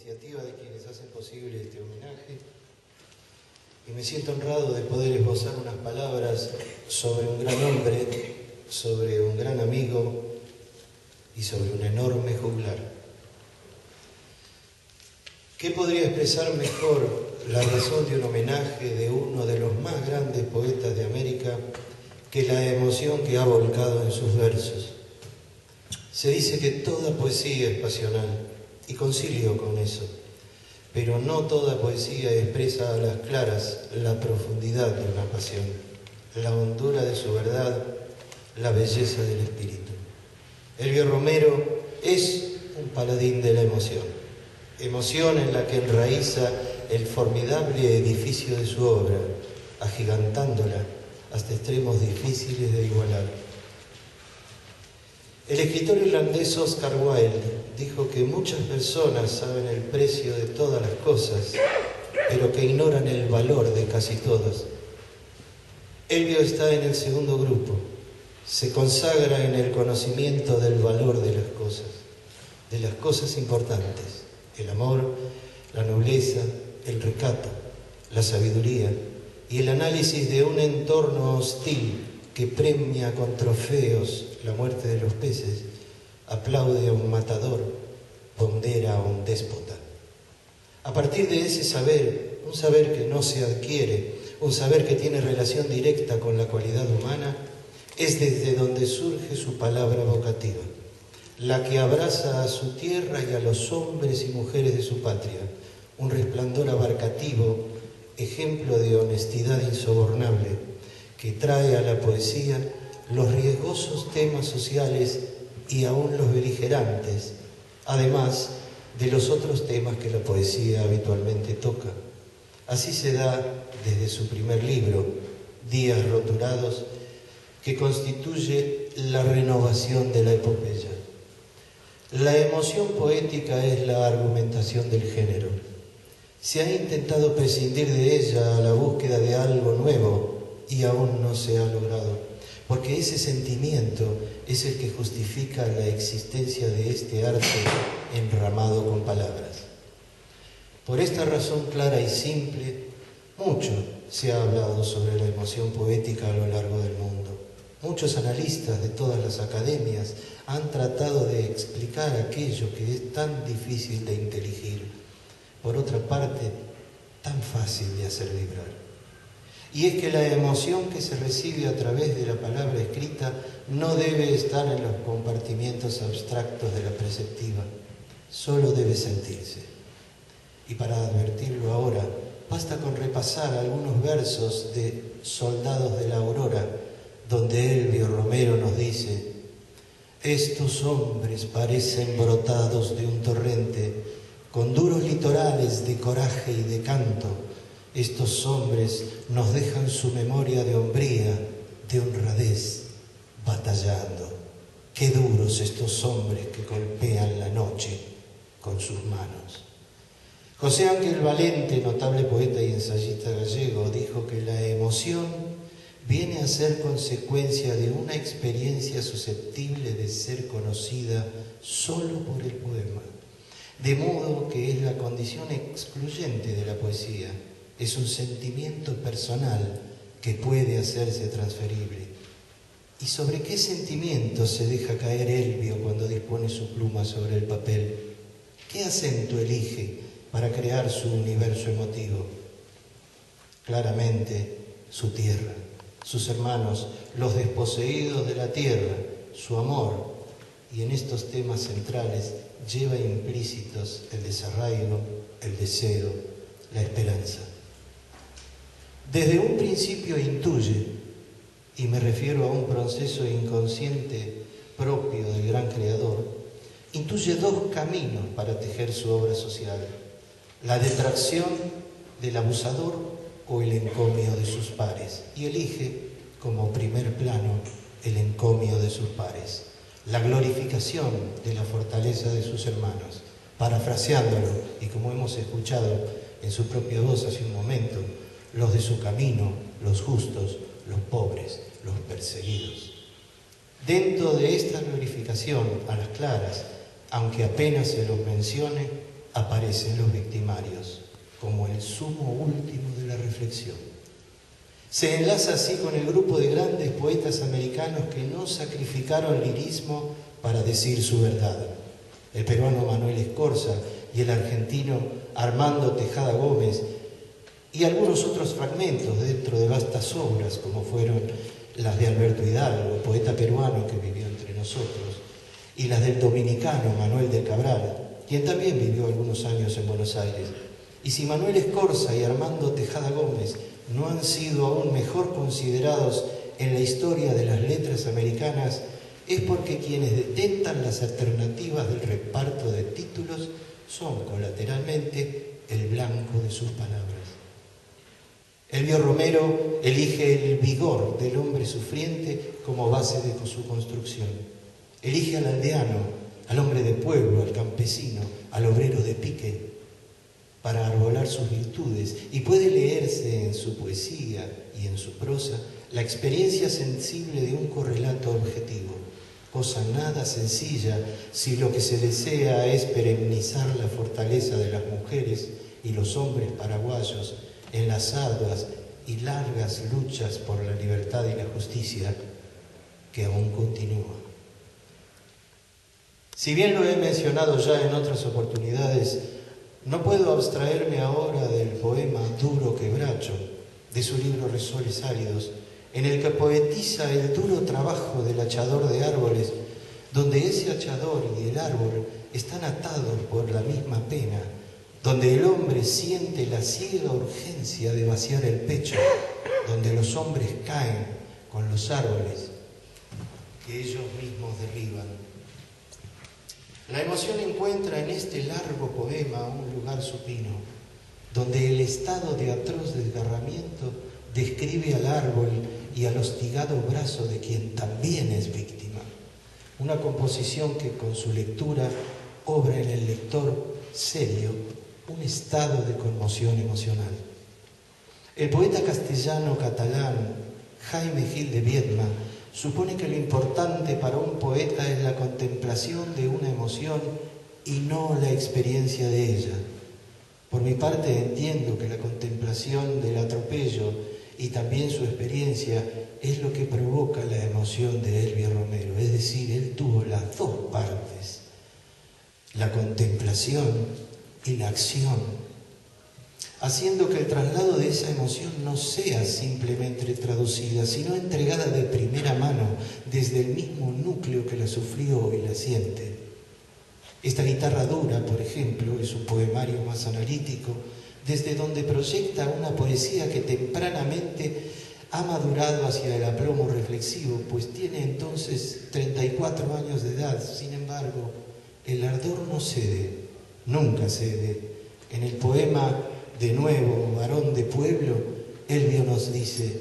iniciativa de quienes hacen posible este homenaje y me siento honrado de poder esbozar unas palabras sobre un gran hombre, sobre un gran amigo y sobre un enorme juglar. ¿Qué podría expresar mejor la razón de un homenaje de uno de los más grandes poetas de América que la emoción que ha volcado en sus versos? Se dice que toda poesía es pasional, y concilio con eso, pero no toda poesía expresa a las claras la profundidad de una pasión, la hondura de su verdad, la belleza del espíritu. Elvio Romero es un paladín de la emoción, emoción en la que enraiza el formidable edificio de su obra, agigantándola hasta extremos difíciles de igualar. El escritor irlandés Oscar Wilde dijo que muchas personas saben el precio de todas las cosas, pero que ignoran el valor de casi todas. Elvio está en el segundo grupo. Se consagra en el conocimiento del valor de las cosas importantes: el amor, la nobleza, el recato, la sabiduría y el análisis de un entorno hostil que premia con trofeos la muerte de los peces, aplaude a un matador, pondera a un déspota. A partir de ese saber, un saber que no se adquiere, un saber que tiene relación directa con la cualidad humana, es desde donde surge su palabra vocativa, la que abraza a su tierra y a los hombres y mujeres de su patria, un resplandor abarcativo, ejemplo de honestidad insobornable, que trae a la poesía los riesgosos temas sociales y aún los beligerantes, además de los otros temas que la poesía habitualmente toca. Así se da desde su primer libro, Días roturados, que constituye la renovación de la epopeya. La emoción poética es la argumentación del género. Se ha intentado prescindir de ella a la búsqueda de algo nuevo y aún no se ha logrado, porque ese sentimiento es el que justifica la existencia de este arte enramado con palabras. Por esta razón clara y simple, mucho se ha hablado sobre la emoción poética a lo largo del mundo. Muchos analistas de todas las academias han tratado de explicar aquello que es tan difícil de inteligir, por otra parte, tan fácil de hacer vibrar. Y es que la emoción que se recibe a través de la palabra escrita no debe estar en los compartimientos abstractos de la perceptiva, solo debe sentirse. Y para advertirlo ahora, basta con repasar algunos versos de Soldados de la Aurora, donde Elvio Romero nos dice: estos hombres parecen brotados de un torrente, con duros litorales de coraje y de canto. Estos hombres nos dejan su memoria de hombría, de honradez, batallando. Qué duros estos hombres que golpean la noche con sus manos. José Ángel Valente, notable poeta y ensayista gallego, dijo que la emoción viene a ser consecuencia de una experiencia susceptible de ser conocida solo por el poema, de modo que es la condición excluyente de la poesía. Es un sentimiento personal que puede hacerse transferible. ¿Y sobre qué sentimiento se deja caer Elvio cuando dispone su pluma sobre el papel? ¿Qué acento elige para crear su universo emotivo? Claramente, su tierra, sus hermanos, los desposeídos de la tierra, su amor, y en estos temas centrales lleva implícitos el desarraigo, el deseo, la esperanza. Desde un principio intuye, y me refiero a un proceso inconsciente propio del gran creador, intuye dos caminos para tejer su obra social: la detracción del abusador o el encomio de sus pares, y elige como primer plano el encomio de sus pares, la glorificación de la fortaleza de sus hermanos, parafraseándolo, y como hemos escuchado en su propia voz hace un momento, los de su camino, los justos, los pobres, los perseguidos. Dentro de esta glorificación, a las claras, aunque apenas se los mencione, aparecen los victimarios como el sumo último de la reflexión. Se enlaza así con el grupo de grandes poetas americanos que no sacrificaron lirismo para decir su verdad. El peruano Manuel Escorza y el argentino Armando Tejada Gómez, y algunos otros fragmentos dentro de vastas obras, como fueron las de Alberto Hidalgo, poeta peruano que vivió entre nosotros, y las del dominicano Manuel de Cabral, quien también vivió algunos años en Buenos Aires. Y si Manuel Escorza y Armando Tejada Gómez no han sido aún mejor considerados en la historia de las letras americanas, es porque quienes detentan las alternativas del reparto de títulos son colateralmente el blanco de sus palabras. Elvio Romero elige el vigor del hombre sufriente como base de su construcción. Elige al aldeano, al hombre de pueblo, al campesino, al obrero de pique, para arbolar sus virtudes, y puede leerse en su poesía y en su prosa la experiencia sensible de un correlato objetivo, cosa nada sencilla si lo que se desea es perennizar la fortaleza de las mujeres y los hombres paraguayos en las arduas y largas luchas por la libertad y la justicia que aún continúa. Si bien lo he mencionado ya en otras oportunidades, no puedo abstraerme ahora del poema Duro Quebracho, de su libro Resoles Áridos, en el que poetiza el duro trabajo del hachador de árboles, donde ese hachador y el árbol están atados por la misma pena, donde el hombre siente la ciega urgencia de vaciar el pecho, donde los hombres caen con los árboles que ellos mismos derriban. La emoción encuentra en este largo poema un lugar supino, donde el estado de atroz desgarramiento describe al árbol y al hostigado brazo de quien también es víctima. Una composición que con su lectura obra en el lector serio un estado de conmoción emocional. El poeta castellano-catalán Jaime Gil de Viedma supone que lo importante para un poeta es la contemplación de una emoción y no la experiencia de ella. Por mi parte entiendo que la contemplación del atropello y también su experiencia es lo que provoca la emoción de Elvio Romero, es decir, él tuvo las dos partes, la contemplación y la acción, haciendo que el traslado de esa emoción no sea simplemente traducida, sino entregada de primera mano desde el mismo núcleo que la sufrió y la siente. Esta guitarra dura, por ejemplo, es un poemario más analítico, desde donde proyecta una poesía que tempranamente ha madurado hacia el aplomo reflexivo, pues tiene entonces 34 años de edad. Sin embargo, el ardor no cede, nunca cede. En el poema De nuevo, varón de pueblo, Elvio nos dice: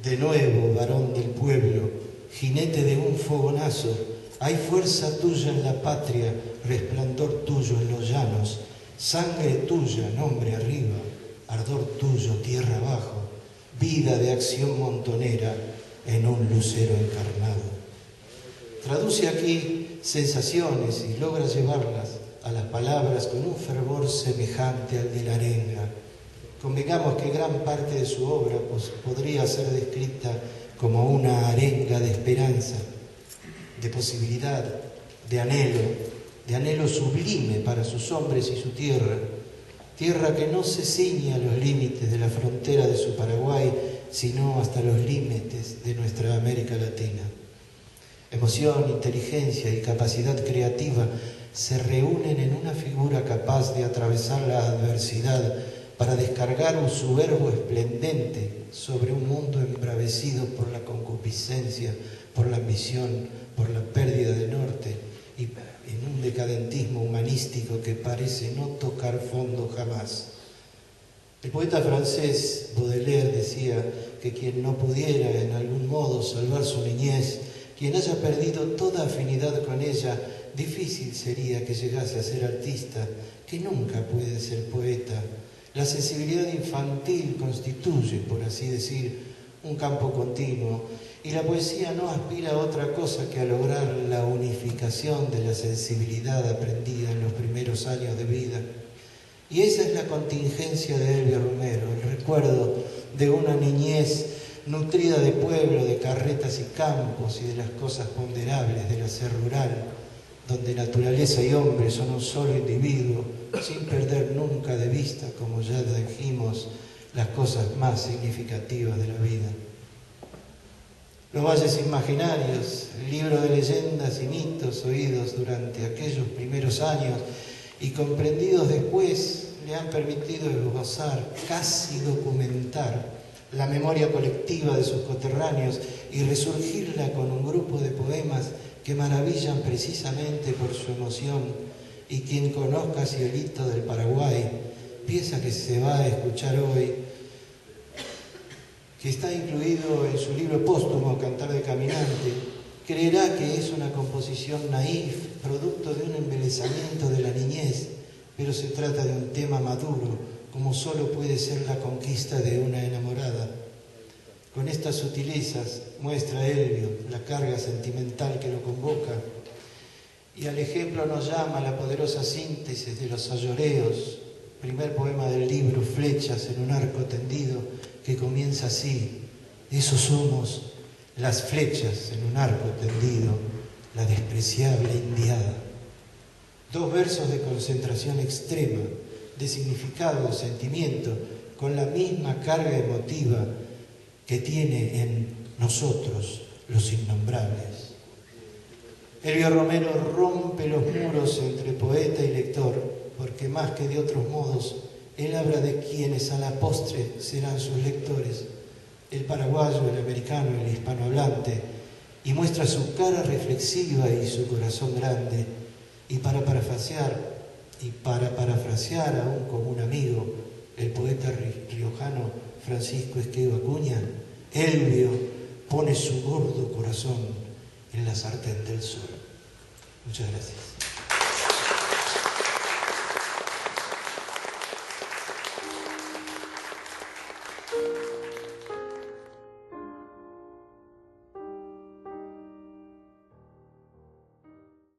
de nuevo, varón del pueblo, jinete de un fogonazo, hay fuerza tuya en la patria, resplandor tuyo en los llanos, sangre tuya, nombre arriba, ardor tuyo, tierra abajo, vida de acción montonera en un lucero encarnado. Traduce aquí sensaciones y logra llevarlas a las palabras con un fervor semejante al de la arenga. Convengamos que gran parte de su obra podría ser descrita como una arenga de esperanza, de posibilidad, de anhelo sublime para sus hombres y su tierra, tierra que no se ciñe a los límites de la frontera de su Paraguay, sino hasta los límites de nuestra América Latina. Emoción, inteligencia y capacidad creativa se reúnen en una figura capaz de atravesar la adversidad para descargar su verbo esplendente sobre un mundo embravecido por la concupiscencia, por la ambición, por la pérdida de norte y en un decadentismo humanístico que parece no tocar fondo jamás. El poeta francés Baudelaire decía que quien no pudiera en algún modo salvar su niñez, quien haya perdido toda afinidad con ella, difícil sería que llegase a ser artista, que nunca puede ser poeta. La sensibilidad infantil constituye, por así decir, un campo continuo Y la poesía no aspira a otra cosa que a lograr la unificación de la sensibilidad aprendida en los primeros años de vida. Y esa es la contingencia de Elvio Romero, el recuerdo de una niñez nutrida de pueblo, de carretas y campos y de las cosas ponderables del hacer rural, donde naturaleza y hombre son un solo individuo, sin perder nunca de vista, como ya dijimos, las cosas más significativas de la vida. Los valles imaginarios, el libro de leyendas y mitos oídos durante aquellos primeros años y comprendidos después, le han permitido esbozar, casi documentar, la memoria colectiva de sus coterráneos y resurgirla con un grupo de poemas que maravillan precisamente por su emoción, y quien conozca Cielito del Paraguay, pieza que se va a escuchar hoy, que está incluido en su libro póstumo Cantar de Caminante, creerá que es una composición naif, producto de un embelezamiento de la niñez, pero se trata de un tema maduro, como solo puede ser la conquista de una enamorada. Con estas sutilezas muestra Elvio la carga sentimental que lo convoca, y al ejemplo nos llama la poderosa síntesis de los sayoreos, primer poema del libro, Flechas en un arco tendido, que comienza así: esos somos, las flechas en un arco tendido, la despreciable indiada. Dos versos de concentración extrema, de significado, de sentimiento, con la misma carga emotiva que tiene en nosotros, los innombrables. Elvio Romero rompe los muros entre poeta y lector, porque más que de otros modos, él habla de quienes a la postre serán sus lectores, el paraguayo, el americano, el hispanohablante, y muestra su cara reflexiva y su corazón grande. Y para parafrasear aún como un amigo, el poeta riojano Francisco Esquedo Acuña, Elvio pone su gordo corazón en la sartén del sol. Muchas gracias.